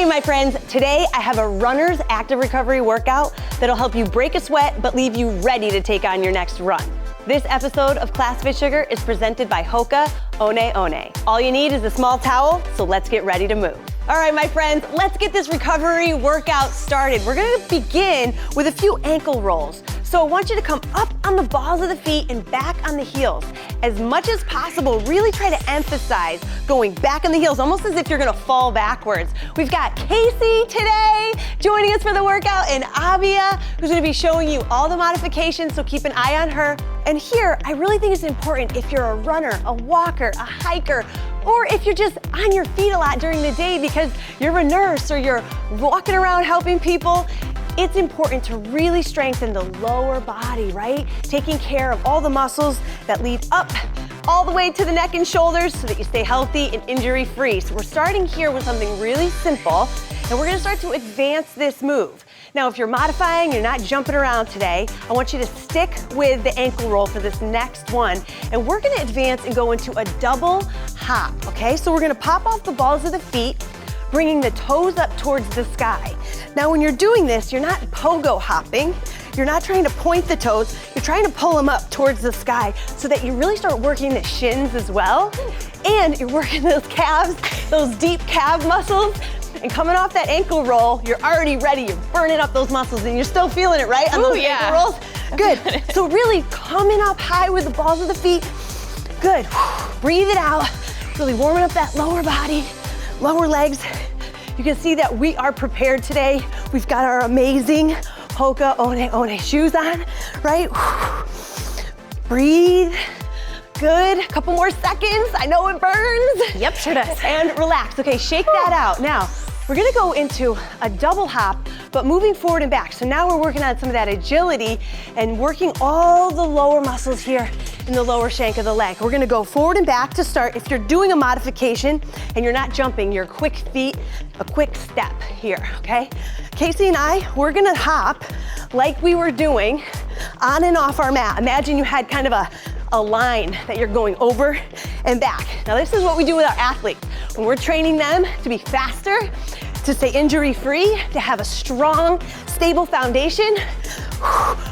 Hey my friends, today I have a runner's active recovery workout that'll help you break a sweat but leave you ready to take on your next run. This episode of Class FitSugar is presented by HOKA ONE ONE. All you need is a small towel, so let's get ready to move. All right, my friends, let's get this recovery workout started. We're gonna begin with a few ankle rolls. So I want you to come up on the balls of the feet and back on the heels. As much as possible, really try to emphasize going back on the heels, almost as if you're gonna fall backwards. We've got Casey today joining us for the workout, and Abia, who's gonna be showing you all the modifications, so keep an eye on her. And here, I really think it's important if you're a runner, a walker, a hiker, or if you're just on your feet a lot during the day because you're a nurse or you're walking around helping people, it's important to really strengthen the lower body, right? Taking care of all the muscles that lead up all the way to the neck and shoulders so that you stay healthy and injury-free. So we're starting here with something really simple, and we're gonna start to advance this move. Now, if you're modifying, you're not jumping around today, I want you to stick with the ankle roll for this next one, and we're gonna advance and go into a double hop, okay? So we're gonna pop off the balls of the feet, bringing the toes up towards the sky. Now, when you're doing this, you're not pogo hopping. You're not trying to point the toes. You're trying to pull them up towards the sky so that you really start working the shins as well. And you're working those calves, those deep calf muscles. And coming off that ankle roll, you're already ready. You're burning up those muscles and you're still feeling it, right? On those ankle rolls? Good. So really coming up high with the balls of the feet. Good. Breathe it out. Really warming up that lower body, lower legs. You can see that we are prepared today. We've got our amazing HOKA ONE ONE shoes on, right? Breathe. Good, a couple more seconds. I know it burns. Yep, sure does. And relax. Okay, shake that out. Now, we're gonna go into a double hop, but moving forward and back. So now we're working on some of that agility and working all the lower muscles here in the lower shank of the leg. We're gonna go forward and back to start. If you're doing a modification and you're not jumping, you're quick feet, a quick step here, okay? Casey and I, we're gonna hop like we were doing on and off our mat. Imagine you had kind of a line that you're going over and back. Now this is what we do with our athletes. When we're training them to be faster, to stay injury-free, to have a strong, stable foundation,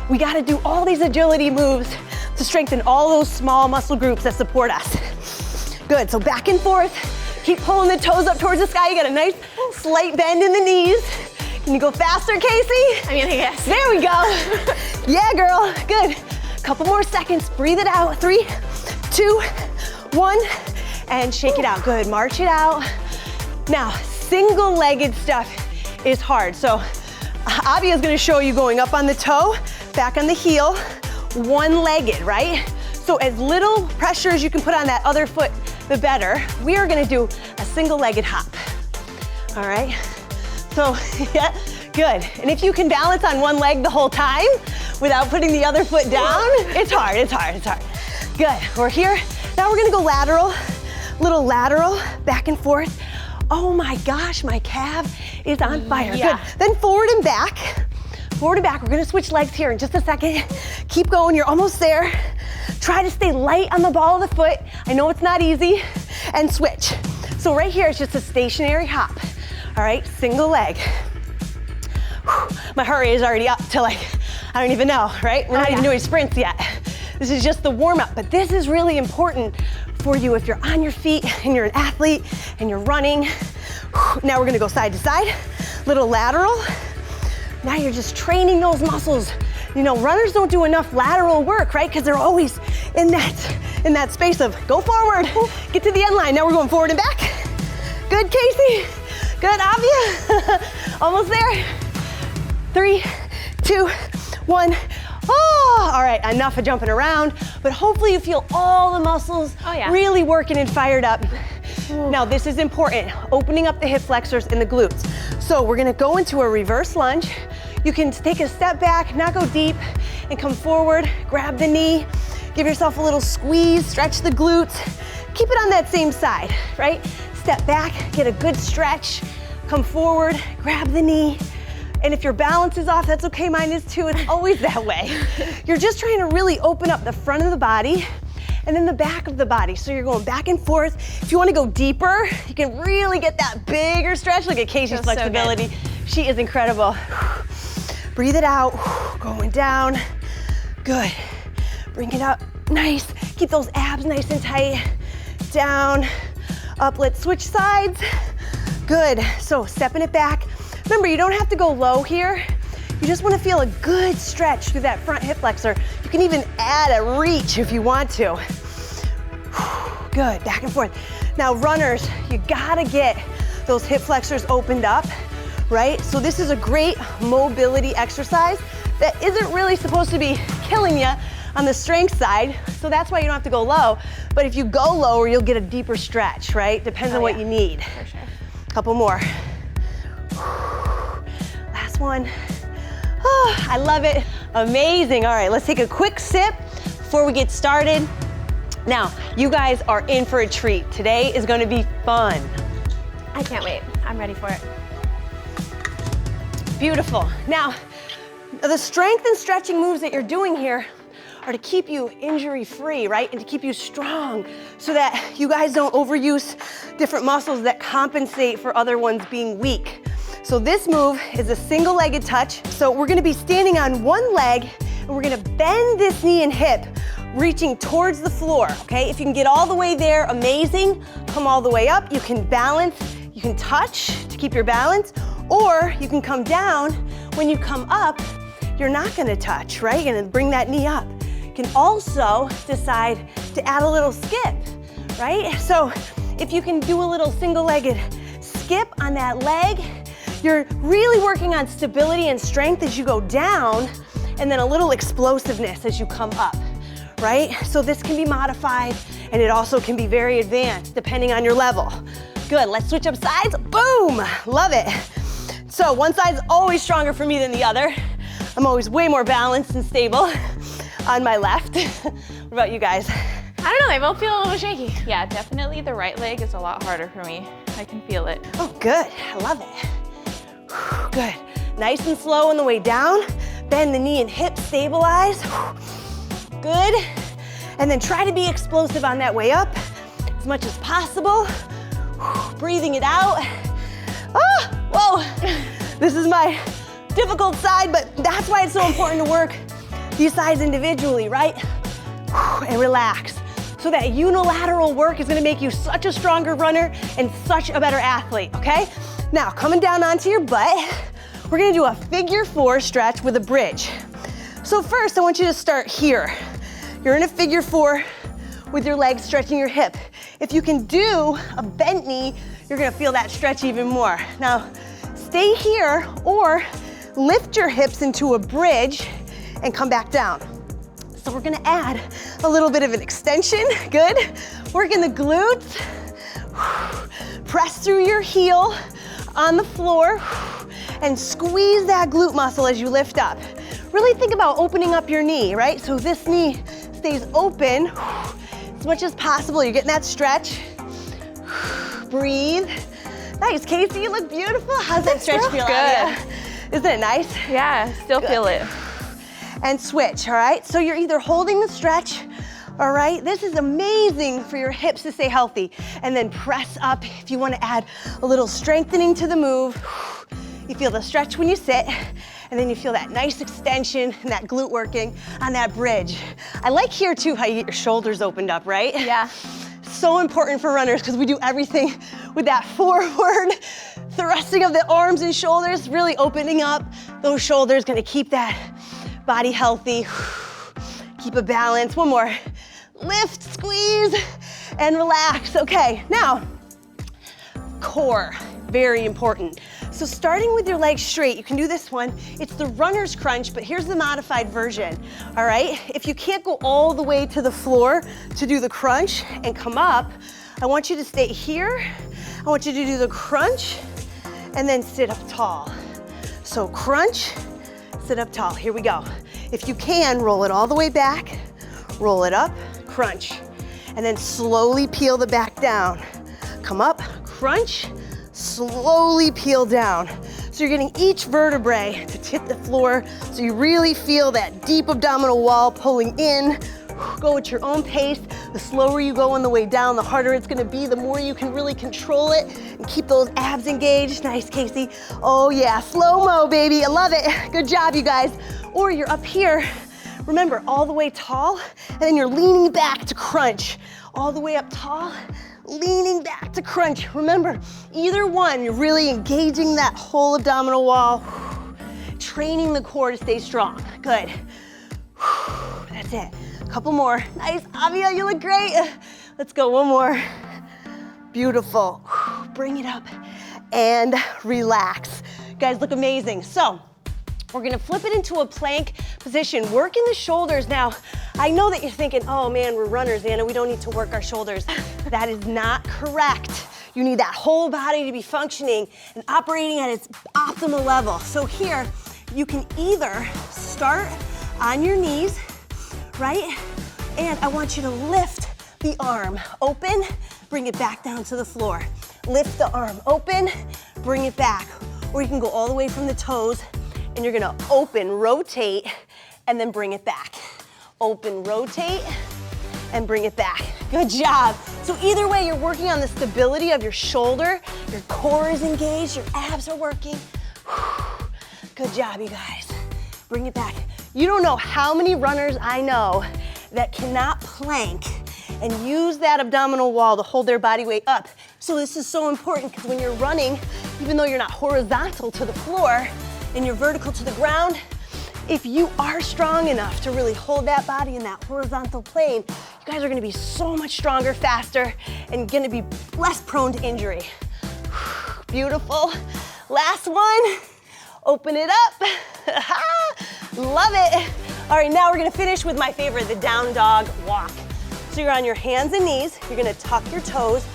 we gotta do all these agility moves to strengthen all those small muscle groups that support us. Good, so back and forth. Keep pulling the toes up towards the sky. You got a nice slight bend in the knees. Can you go faster, Casey? I mean, yes. There we go. Yeah, girl, good. Couple more seconds, breathe it out. 3, 2, 1, and shake it out. Good, march it out. Now, single-legged stuff is hard. So Abia is gonna show you going up on the toe, back on the heel, one-legged, right? So as little pressure as you can put on that other foot, the better. We are gonna do a single-legged hop. All right, so yeah, good. And if you can balance on one leg the whole time without putting the other foot down, it's hard, it's hard, it's hard. Good, we're here. Now we're gonna go lateral, little lateral, back and forth. Oh my gosh, my calf is on fire. Yeah. Good, then forward and back. Forward and back, we're gonna switch legs here in just a second. Keep going, you're almost there. Try to stay light on the ball of the foot. I know it's not easy, and switch. So right here, it's just a stationary hop. All right, single leg. Whew, my heart rate is already up to like, I don't even know, right? We're not even doing sprints yet. This is just the warm up, but this is really important for you if you're on your feet and you're an athlete and you're running. Whew, now we're gonna go side to side, little lateral. Now you're just training those muscles. You know, runners don't do enough lateral work, right? Because they're always in that space of go forward, get to the end line. Now we're going forward and back. Good, Casey. Good, Abia. Almost there. 3, 2, 1. Oh, all right, enough of jumping around, but hopefully you feel all the muscles really working and fired up. Ooh. Now this is important, opening up the hip flexors and the glutes. So we're gonna go into a reverse lunge. You can take a step back, not go deep, and come forward, grab the knee, give yourself a little squeeze, stretch the glutes. Keep it on that same side, right? Step back, get a good stretch, come forward, grab the knee. And if your balance is off, that's okay, mine is too. It's always that way. You're just trying to really open up the front of the body and then the back of the body. So you're going back and forth. If you want to go deeper, you can really get that bigger stretch. Look at Casey's flexibility. So she is incredible. Breathe it out, going down. Good. Bring it up, nice. Keep those abs nice and tight. Down, up, let's switch sides. Good, so stepping it back. Remember, you don't have to go low here. You just wanna feel a good stretch through that front hip flexor. You can even add a reach if you want to. Good, back and forth. Now runners, you gotta get those hip flexors opened up, right? So this is a great mobility exercise that isn't really supposed to be killing you on the strength side, so that's why you don't have to go low. But if you go lower, you'll get a deeper stretch, right? Depends on what you need. For sure. Couple more. Last one. Oh, I love it. Amazing. All right, let's take a quick sip before we get started. Now, you guys are in for a treat. Today is gonna be fun. I can't wait. I'm ready for it. Beautiful. Now, the strength and stretching moves that you're doing here are to keep you injury-free, right? And to keep you strong so that you guys don't overuse different muscles that compensate for other ones being weak. So this move is a single-legged touch. So we're gonna be standing on one leg and we're gonna bend this knee and hip, reaching towards the floor, okay? If you can get all the way there, amazing. Come all the way up. You can balance, you can touch to keep your balance, or you can come down. When you come up, you're not gonna touch, right? You're gonna bring that knee up. You can also decide to add a little skip, right? So if you can do a little single-legged skip on that leg, you're really working on stability and strength as you go down, and then a little explosiveness as you come up, right? So this can be modified, and it also can be very advanced depending on your level. Good, let's switch up sides. Boom, love it. So one side's always stronger for me than the other. I'm always way more balanced and stable on my left. What about you guys? I don't know, they both feel a little shaky. Yeah, definitely the right leg is a lot harder for me. I can feel it. Oh, good, I love it. Good, nice and slow on the way down. Bend the knee and hip, stabilize. Good, and then try to be explosive on that way up as much as possible. Breathing it out. Oh, whoa, this is my difficult side, but that's why it's so important to work these sides individually, right? And relax. So that unilateral work is gonna make you such a stronger runner and such a better athlete, okay? Now, coming down onto your butt, we're gonna do a figure 4 stretch with a bridge. So first, I want you to start here. You're in a figure 4 with your legs stretching your hip. If you can do a bent knee, you're gonna feel that stretch even more. Now, stay here or lift your hips into a bridge and come back down. So we're gonna add a little bit of an extension, good. Working the glutes, press through your heel on the floor and squeeze that glute muscle as you lift up. Really think about opening up your knee, right? So this knee stays open as much as possible. You're getting that stretch. Breathe. Nice, Casey, you look beautiful. How's that stretch feel? Good. Isn't it nice? Yeah, still feel it. And switch, all right? So you're either holding the stretch, all right? This is amazing for your hips to stay healthy. And then press up if you wanna add a little strengthening to the move. You feel the stretch when you sit, and then you feel that nice extension and that glute working on that bridge. I like here too how you get your shoulders opened up, right? Yeah. So important for runners because we do everything with that forward thrusting of the arms and shoulders, really opening up those shoulders, gonna keep that body healthy. Keep a balance. One more. Lift, squeeze, and relax. Okay, now, core, very important. So starting with your legs straight, you can do this one. It's the runner's crunch, but here's the modified version, all right? If you can't go all the way to the floor to do the crunch and come up, I want you to stay here. I want you to do the crunch and then sit up tall. So crunch, sit up tall. Here we go. If you can, roll it all the way back, roll it up, crunch, and then slowly peel the back down. Come up, crunch, slowly peel down. So you're getting each vertebrae to hit the floor so you really feel that deep abdominal wall pulling in, Go at your own pace. The slower you go on the way down, the harder it's gonna be, the more you can really control it and keep those abs engaged. Nice, Casey. Oh yeah, slow-mo, baby. I love it. Good job, you guys. Or you're up here, remember, all the way tall, and then you're leaning back to crunch. All the way up tall, leaning back to crunch. Remember, either one, you're really engaging that whole abdominal wall, training the core to stay strong. Good. That's it. A couple more. Nice, Avia, you look great. Let's go, one more. Beautiful. Bring it up and relax. You guys look amazing. So, we're gonna flip it into a plank position, working the shoulders. Now, I know that you're thinking, oh man, we're runners, Anna, we don't need to work our shoulders. That is not correct. You need that whole body to be functioning and operating at its optimal level. So here, you can either start on your knees, right? And I want you to lift the arm open, bring it back down to the floor. Lift the arm open, bring it back. Or you can go all the way from the toes, and you're gonna open, rotate, and then bring it back. Open, rotate, and bring it back. Good job. So either way, you're working on the stability of your shoulder, your core is engaged, your abs are working. Good job, you guys. Bring it back. You don't know how many runners I know that cannot plank and use that abdominal wall to hold their body weight up. So this is so important because when you're running, even though you're not horizontal to the floor and you're vertical to the ground, if you are strong enough to really hold that body in that horizontal plane, you guys are gonna be so much stronger, faster, and gonna be less prone to injury. Beautiful. Last one. Open it up. Love it. All right, now we're gonna finish with my favorite, the down dog walk. So you're on your hands and knees, you're gonna tuck your toes,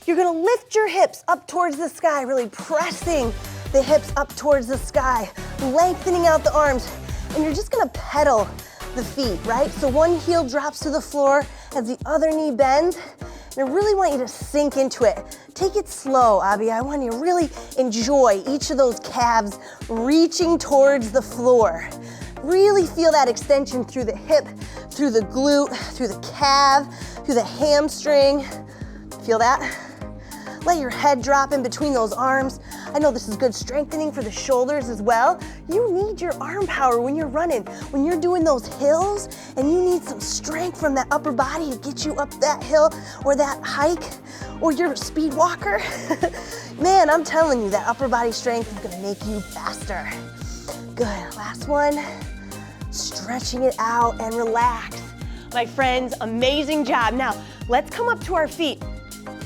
you're gonna lift your hips up towards the sky, really pressing the hips up towards the sky, lengthening out the arms, and you're just gonna pedal the feet, right? So one heel drops to the floor as the other knee bends, and I really want you to sink into it. Take it slow, Abby. I want you to really enjoy each of those calves reaching towards the floor. Really feel that extension through the hip, through the glute, through the calf, through the hamstring. Feel that? Let your head drop in between those arms. I know this is good strengthening for the shoulders as well. You need your arm power when you're running. When you're doing those hills and you need some strength from that upper body to get you up that hill or that hike, or you're a speed walker, man, I'm telling you that upper body strength is gonna make you faster. Good, last one. Stretching it out and relax. My friends, amazing job. Now, let's come up to our feet.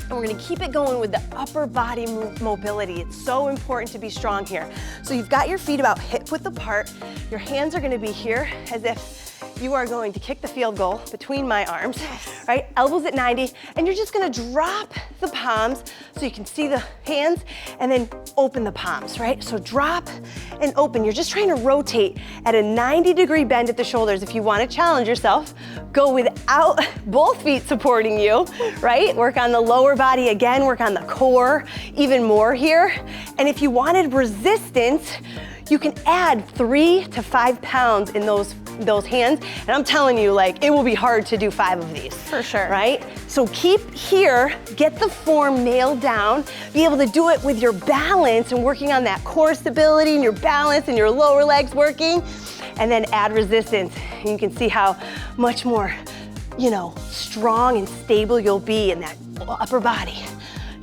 And we're gonna keep it going with the upper body mobility. It's so important to be strong here. So you've got your feet about hip width apart. Your hands are gonna be here as if you are going to kick the field goal between my arms, right? Elbows at 90, and you're just gonna drop the palms so you can see the hands and then open the palms, right? So drop and open. You're just trying to rotate at a 90-degree bend at the shoulders. If you wanna challenge yourself, go without both feet supporting you, right? Work on the lower body again, work on the core even more here. And if you wanted resistance, you can add 3 to 5 pounds in those hands. And I'm telling you, like, it will be hard to do 5 of these. For sure. Right? So keep here, get the form nailed down, be able to do it with your balance and working on that core stability and your balance and your lower legs working, and then add resistance. And you can see how much more, strong and stable you'll be in that upper body.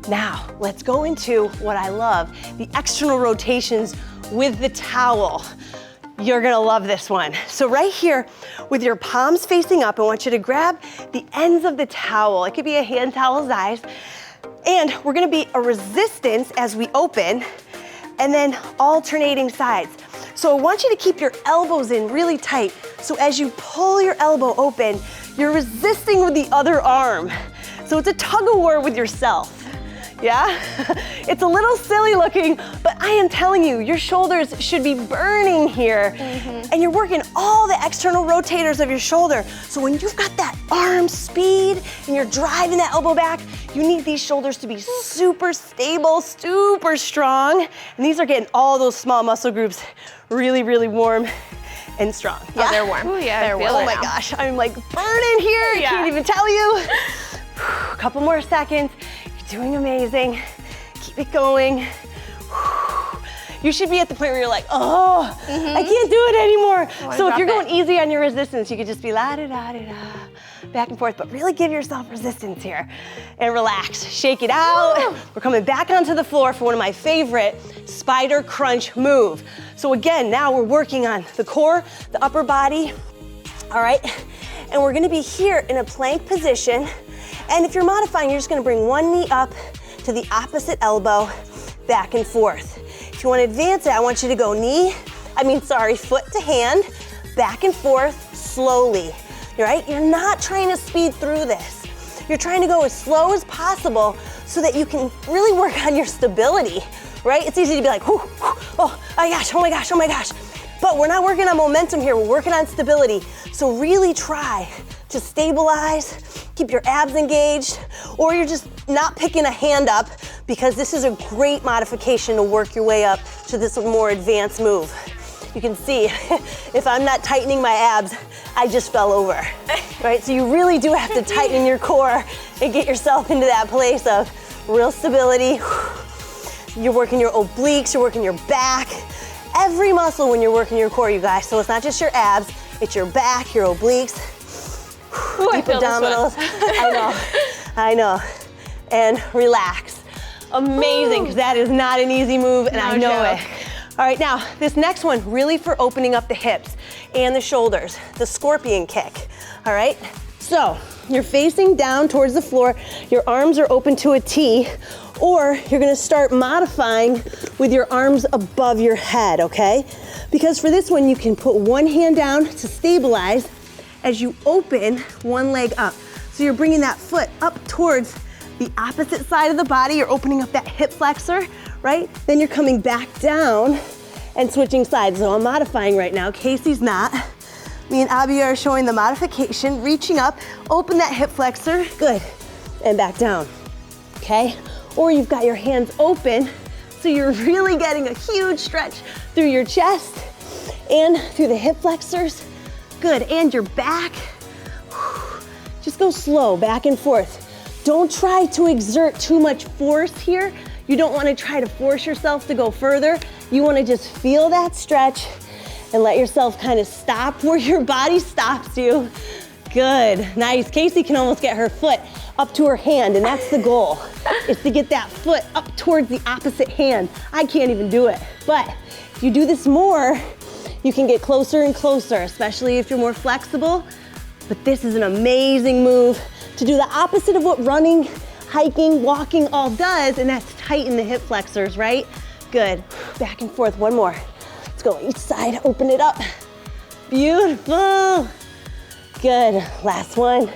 Now, let's go into what I love, the external rotations with the towel. You're gonna love this one. So right here, with your palms facing up, I want you to grab the ends of the towel. It could be a hand towel size. And we're gonna be a resistance as we open, and then alternating sides. So I want you to keep your elbows in really tight. So as you pull your elbow open, you're resisting with the other arm. So it's a tug of war with yourself. Yeah? It's a little silly looking, but I am telling you, your shoulders should be burning here. And you're working all the external rotators of your shoulder. So when you've got that arm speed and you're driving that elbow back, you need these shoulders to be super stable, super strong. And these are getting all those small muscle groups really, really warm and strong. Yeah, they're warm. Ooh, yeah, They're warm. Oh my gosh, I'm like burning here. I can't even tell you. A couple more seconds. You're doing amazing. Keep it going. You should be at the point where you're like, oh, I can't do it anymore. So if you're going easy on your resistance, you could just be la-da-da-da-da, back and forth, but really give yourself resistance here and relax. Shake it out. We're coming back onto the floor for one of my favorite spider crunch move. So again, now we're working on the core, the upper body, all right? And we're gonna be here in a plank position. And if you're modifying, you're just gonna bring one knee up to the opposite elbow, back and forth. If you want to advance it, I want you to go foot to hand, back and forth, slowly, right? You're not trying to speed through this. You're trying to go as slow as possible so that you can really work on your stability, right? It's easy to be like, whoo, whoo, oh my gosh, oh my gosh, oh my gosh. But we're not working on momentum here, we're working on stability. So really try to stabilize, keep your abs engaged, or you're just not picking a hand up, because this is a great modification to work your way up to this more advanced move. You can see, if I'm not tightening my abs, I just fell over, right? So you really do have to tighten your core and get yourself into that place of real stability. You're working your obliques, you're working your back, every muscle when you're working your core, you guys. So it's not just your abs, it's your back, your obliques, deep abdominals. I know. And relax. Amazing, because that is not an easy move, and I know it. All right, now, this next one, really for opening up the hips and the shoulders, the scorpion kick, all right? So, you're facing down towards the floor, your arms are open to a T, or you're gonna start modifying with your arms above your head, okay? Because for this one, you can put one hand down to stabilize as you open one leg up. So you're bringing that foot up towards the opposite side of the body, you're opening up that hip flexor, right? Then you're coming back down and switching sides. So I'm modifying right now, Casey's not. Me and Abby are showing the modification, reaching up, open that hip flexor, good, and back down, okay? Or you've got your hands open, so you're really getting a huge stretch through your chest and through the hip flexors, good, and your back. Just go slow, back and forth. Don't try to exert too much force here. You don't want to try to force yourself to go further. You want to just feel that stretch and let yourself kind of stop where your body stops you. Good, nice. Casey can almost get her foot up to her hand, and that's the goal, is to get that foot up towards the opposite hand. I can't even do it, but if you do this more, you can get closer and closer, especially if you're more flexible. But this is an amazing move to do the opposite of what running, hiking, walking all does, and that's tighten the hip flexors, right? Good, back and forth, one more. Let's go each side, open it up. Beautiful. Good, last one.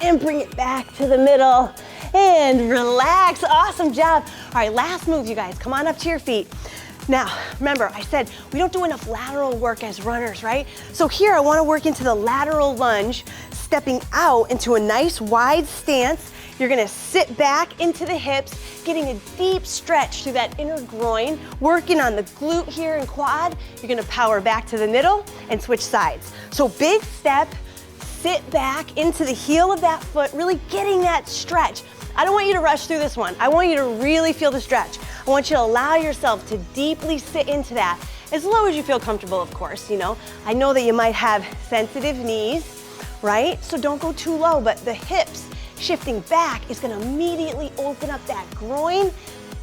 And bring it back to the middle and relax, awesome job. All right, last move, you guys, come on up to your feet. Now, remember, I said we don't do enough lateral work as runners, right? So here I wanna work into the lateral lunge, stepping out into a nice wide stance. You're gonna sit back into the hips, getting a deep stretch through that inner groin, working on the glute here and quad. You're gonna power back to the middle and switch sides. So big step, sit back into the heel of that foot, really getting that stretch. I don't want you to rush through this one. I want you to really feel the stretch. I want you to allow yourself to deeply sit into that, as low as you feel comfortable, of course, you know. I know that you might have sensitive knees, right? So don't go too low, but the hips shifting back is gonna immediately open up that groin,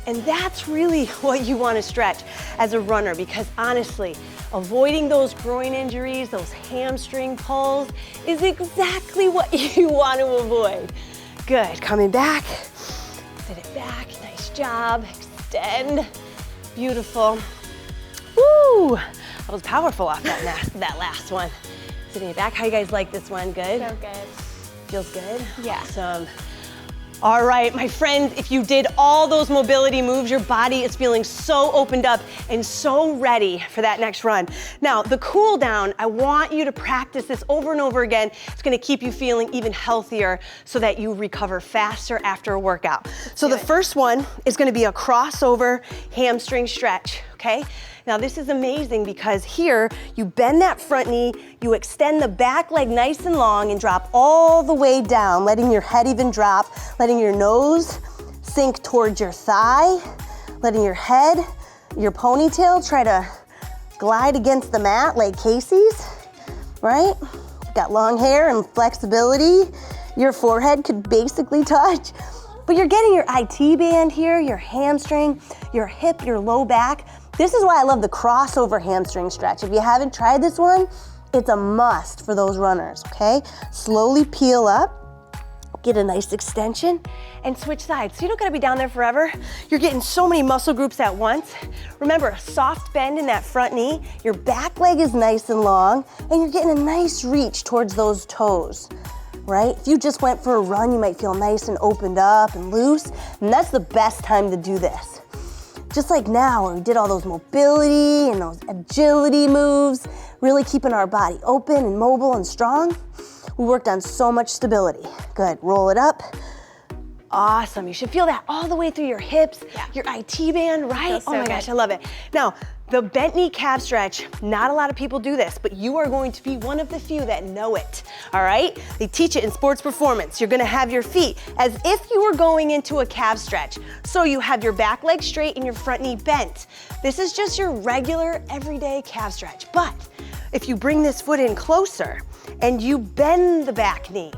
and that's really what you wanna stretch as a runner, because honestly, avoiding those groin injuries, those hamstring pulls, is exactly what you want to avoid. Good, coming back, sit it back, nice job, extend, beautiful. Woo, that was powerful off that last one. Sitting it back, how you guys like this one, good? So good. Feels good? Yeah. Awesome. All right, my friends, if you did all those mobility moves, your body is feeling so opened up and so ready for that next run. Now, the cool down, I want you to practice this over and over again. It's gonna keep you feeling even healthier so that you recover faster after a workout. So the first one is gonna be a crossover hamstring stretch, okay? Now this is amazing because here, you bend that front knee, you extend the back leg nice and long and drop all the way down, letting your head even drop, letting your nose sink towards your thigh, letting your head, your ponytail try to glide against the mat like Casey's, right? Got long hair and flexibility. Your forehead could basically touch, but you're getting your IT band here, your hamstring, your hip, your low back. This is why I love the crossover hamstring stretch. If you haven't tried this one, it's a must for those runners, okay? Slowly peel up, get a nice extension, and switch sides. So you don't gotta be down there forever. You're getting so many muscle groups at once. Remember, a soft bend in that front knee, your back leg is nice and long, and you're getting a nice reach towards those toes, right? If you just went for a run, you might feel nice and opened up and loose, and that's the best time to do this. Just like now, where we did all those mobility and those agility moves, really keeping our body open and mobile and strong, we worked on so much stability. Good, roll it up. Awesome, you should feel that all the way through your hips, your IT band, right? Feels so oh my good. gosh, I love it. Now, the bent knee calf stretch, not a lot of people do this, but you are going to be one of the few that know it, all right? They teach it in sports performance. You're gonna have your feet as if you were going into a calf stretch. So you have your back leg straight and your front knee bent. This is just your regular, everyday calf stretch. But if you bring this foot in closer and you bend the back knee,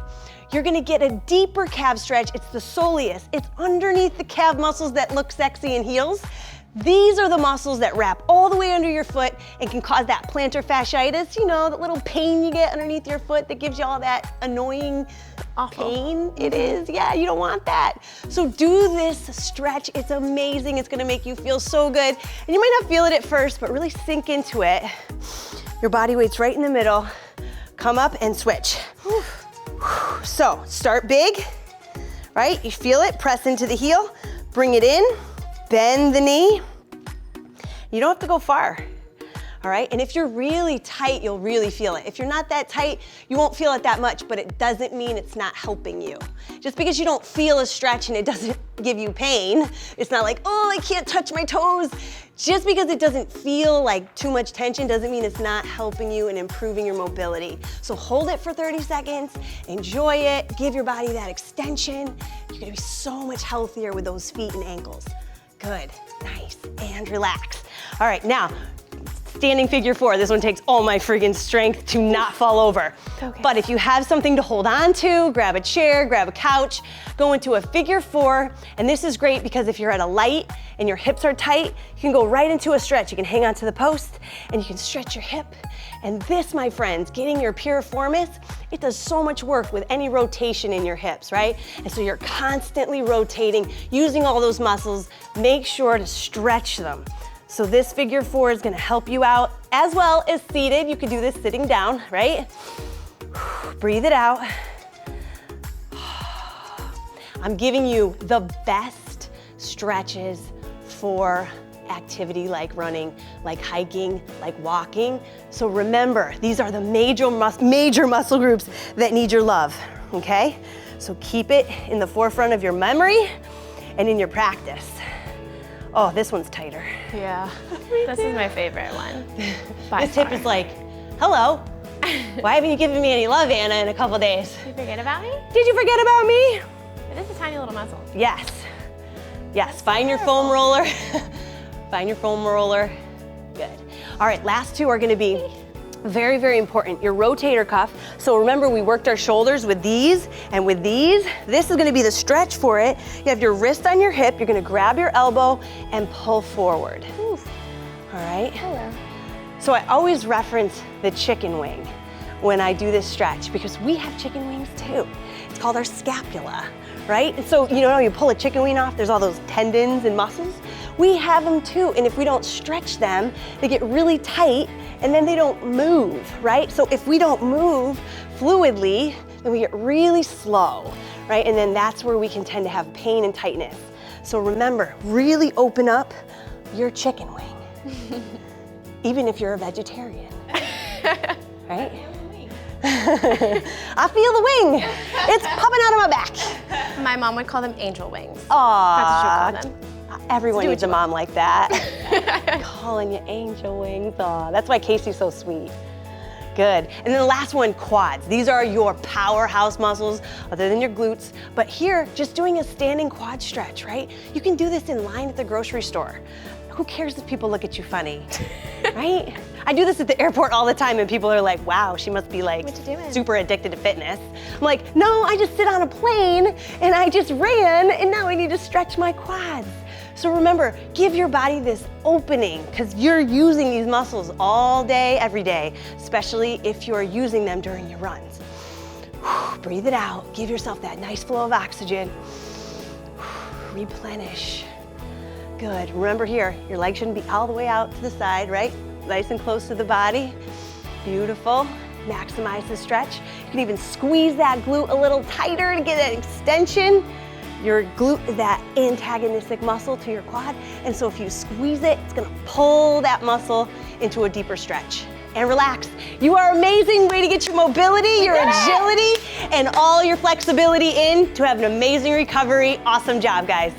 you're gonna get a deeper calf stretch. It's the soleus. It's underneath the calf muscles that look sexy in heels. These are the muscles that wrap all the way under your foot and can cause that plantar fasciitis, you know, that little pain you get underneath your foot that gives you all that annoying pain. It is, yeah, you don't want that. So do this stretch, it's amazing. It's gonna make you feel so good. And you might not feel it at first, but really sink into it. Your body weight's right in the middle. Come up and switch. So start big, right? You feel it, press into the heel, bring it in, bend the knee. You don't have to go far, all right? And if you're really tight, you'll really feel it. If you're not that tight, you won't feel it that much, but it doesn't mean it's not helping you. Just because you don't feel a stretch and it doesn't give you pain, it's not like, oh, I can't touch my toes. Just because it doesn't feel like too much tension doesn't mean it's not helping you and improving your mobility. So hold it for 30 seconds, enjoy it, give your body that extension. You're gonna be so much healthier with those feet and ankles. Good, nice, and relax. All right, now, standing figure four. This one takes all my friggin' strength to not fall over. Okay. But if you have something to hold on to, grab a chair, grab a couch, go into a figure four. And this is great because if you're at a light and your hips are tight, you can go right into a stretch. You can hang onto the post and you can stretch your hip. And this, my friends, getting your piriformis, it does so much work with any rotation in your hips, right? And so you're constantly rotating, using all those muscles. Make sure to stretch them. So this figure four is gonna help you out as well as seated. You can do this sitting down, right? Breathe it out. I'm giving you the best stretches for activity like running, like hiking, like walking. So remember, these are the major muscle groups that need your love, okay? So keep it in the forefront of your memory and in your practice. Oh, this one's tighter. Yeah, this is my favorite one. This hip is like, hello. Why haven't you given me any love, Anna, in a couple days? Did you forget about me? Did you forget about me? It is a tiny little muscle. Yes. Yes, find your foam roller. Find your foam roller. Good. All right, last two are gonna be very, very important. Your rotator cuff. So remember, we worked our shoulders with these and with these. This is gonna be the stretch for it. You have your wrist on your hip. You're gonna grab your elbow and pull forward. Ooh. All right? Hello. So I always reference the chicken wing when I do this stretch because we have chicken wings too. It's called our scapula, right? And so, you know, you pull a chicken wing off, there's all those tendons and muscles. We have them too, and if we don't stretch them, they get really tight and then they don't move, right? So if we don't move fluidly, then we get really slow, right? And then that's where we can tend to have pain and tightness. So remember, really open up your chicken wing, even if you're a vegetarian, right? I feel the wing. It's popping out of my back. My mom would call them angel wings. Aww. That's what she would call them. Everyone needs a mom like that. Calling you angel wings. Aw, that's why Casey's so sweet. Good. And then the last one, quads. These are your powerhouse muscles other than your glutes. But here, just doing a standing quad stretch, right? You can do this in line at the grocery store. Who cares if people look at you funny, right? I do this at the airport all the time and people are like, wow, she must be like super addicted to fitness. I'm like, no, I just sit on a plane and I just ran and now I need to stretch my quads. So remember, give your body this opening because you're using these muscles all day, every day, especially if you're using them during your runs. Breathe it out. Give yourself that nice flow of oxygen. Replenish. Good. Remember here, your legs shouldn't be all the way out to the side, right? Nice and close to the body. Beautiful. Maximize the stretch. You can even squeeze that glute a little tighter to get that extension. Your glute is that antagonistic muscle to your quad, and so if you squeeze it, it's gonna pull that muscle into a deeper stretch. And relax. You are amazing. Way to get your mobility, your agility, and all your flexibility in to have an amazing recovery. Awesome job, guys.